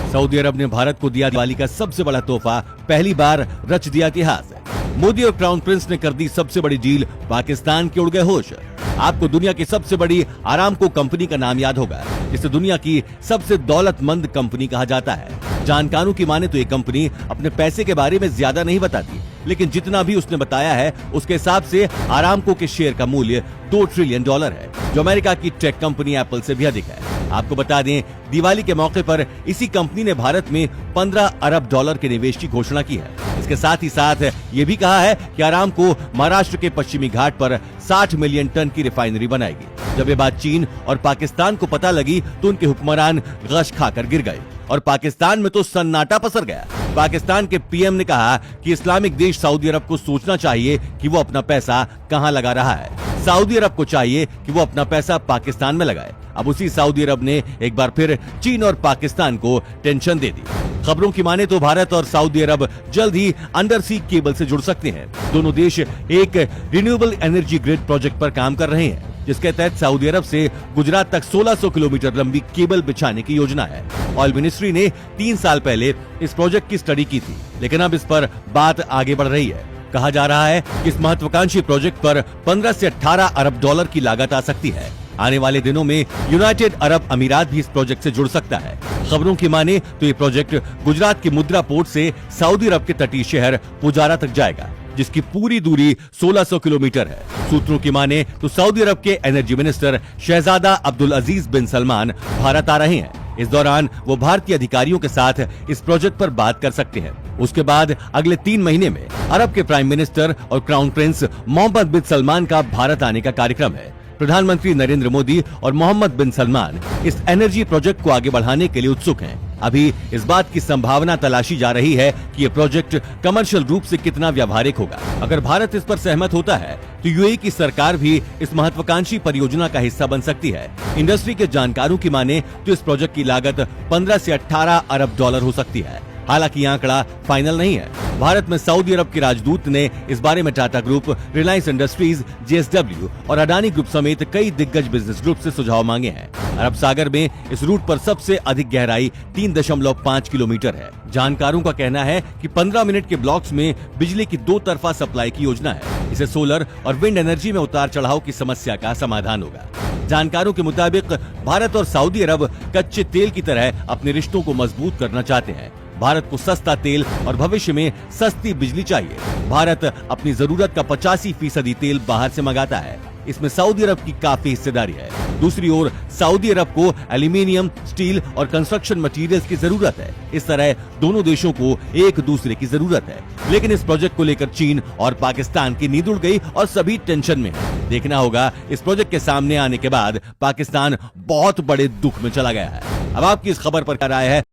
Saudi अरब ने भारत को दिया दिवाली का सबसे बड़ा तोहफा, पहली बार रच दिया इतिहास। मोदी और क्राउन प्रिंस ने कर दी सबसे बड़ी डील, पाकिस्तान के उड़ गए होश। आपको दुनिया की सबसे बड़ी आरामको कंपनी का नाम याद होगा, जिसे दुनिया की सबसे दौलतमंद कंपनी कहा जाता है। जानकारों की माने तो ये कंपनी अपने पैसे के बारे में ज्यादा नहीं बताती, लेकिन जितना भी उसने बताया है उसके हिसाब से आरामको के शेयर का मूल्य $2 ट्रिलियन है, जो अमेरिका की टेक कंपनी एप्पल से भी अधिक है। आपको बता दें, दिवाली के मौके पर इसी कंपनी ने भारत में $15 अरब के निवेश की घोषणा की है। इसके साथ ही साथ ये भी कहा है कि आरामको महाराष्ट्र के पश्चिमी घाट पर 60 मिलियन टन की रिफाइनरी बनाएगी। जब ये बात चीन और पाकिस्तान को पता लगी तो उनके हुक्मरान गश खाकर गिर गए और पाकिस्तान में तो सन्नाटा पसर गया। पाकिस्तान के पीएम ने कहा कि इस्लामिक देश सऊदी अरब को सोचना चाहिए कि वो अपना पैसा कहां लगा रहा है। सऊदी अरब को चाहिए कि वो अपना पैसा पाकिस्तान में लगाए। अब उसी सऊदी अरब ने एक बार फिर चीन और पाकिस्तान को टेंशन दे दी। खबरों की माने तो भारत और सऊदी अरब जल्द ही अंडर सी केबल से जुड़ सकते हैं। दोनों देश एक रिन्यूएबल एनर्जी ग्रिड प्रोजेक्ट पर काम कर रहे हैं, जिसके तहत सऊदी अरब से गुजरात तक 1600 किलोमीटर लंबी केबल बिछाने की योजना है। ऑयल मिनिस्ट्री ने 3 साल पहले इस प्रोजेक्ट की स्टडी की थी, लेकिन अब इस पर बात आगे बढ़ रही है। कहा जा रहा है कि इस महत्वाकांक्षी प्रोजेक्ट पर 15 से 18 अरब डॉलर की लागत आ सकती है। आने वाले दिनों में यूनाइटेड अरब अमीरात भी इस प्रोजेक्ट से जुड़ सकता है। खबरों की माने तो ये प्रोजेक्ट गुजरात के मुद्रा पोर्ट से सऊदी अरब के तटीय शहर पुजारा तक जाएगा, जिसकी पूरी दूरी 1600 किलोमीटर है। सूत्रों की माने तो सऊदी अरब के एनर्जी मिनिस्टर शहजादा अब्दुल अजीज बिन सलमान भारत आ रहे हैं। इस दौरान वो भारतीय अधिकारियों के साथ इस प्रोजेक्ट पर बात कर सकते हैं। उसके बाद अगले 3 महीने में अरब के प्राइम मिनिस्टर और क्राउन प्रिंस मोहम्मद बिन सलमान का भारत आने का कार्यक्रम है। प्रधानमंत्री नरेंद्र मोदी और मोहम्मद बिन सलमान इस एनर्जी प्रोजेक्ट को आगे बढ़ाने के लिए उत्सुक हैं। अभी इस बात की संभावना तलाशी जा रही है कि ये प्रोजेक्ट कमर्शियल रूप से कितना व्यावहारिक होगा। अगर भारत इस पर सहमत होता है तो यूएई की सरकार भी इस महत्वाकांक्षी परियोजना का हिस्सा बन सकती है। इंडस्ट्री के जानकारों की माने तो इस प्रोजेक्ट की लागत 15 से 18 अरब डॉलर हो सकती है। हालांकि यह आंकड़ा फाइनल नहीं है। भारत में सऊदी अरब के राजदूत ने इस बारे में Tata group, Reliance industries, JSW और अडानी ग्रुप समेत कई दिग्गज बिजनेस ग्रुप से सुझाव मांगे हैं। अरब सागर में इस रूट पर सबसे अधिक गहराई 3.5 किलोमीटर है। जानकारों का कहना है कि 15 मिनट के ब्लॉक्स में बिजली की 2 तरफा सप्लाई की योजना है। इसे सोलर और विंड एनर्जी में उतार चढ़ाव की समस्या का समाधान होगा। जानकारों के मुताबिक भारत और सऊदी अरब कच्चे तेल की तरह अपने रिश्तों को मजबूत करना चाहते हैं। भारत को सस्ता तेल और भविष्य में सस्ती बिजली चाहिए। भारत अपनी जरूरत का 85% तेल बाहर से मंगाता है। इसमें सऊदी अरब की काफी हिस्सेदारी है। दूसरी ओर सऊदी अरब को एल्यूमीनियम, स्टील और कंस्ट्रक्शन मटेरियल्स की जरूरत है। इस तरह दोनों देशों को एक दूसरे की जरूरत है। लेकिन इस प्रोजेक्ट को लेकर चीन और पाकिस्तान की नींद उड़ गई और सभी टेंशन में है। देखना होगा इस प्रोजेक्ट के सामने आने के बाद पाकिस्तान बहुत बड़े दुख में चला गया है। अब आपकी इस खबर पर क्या राय है?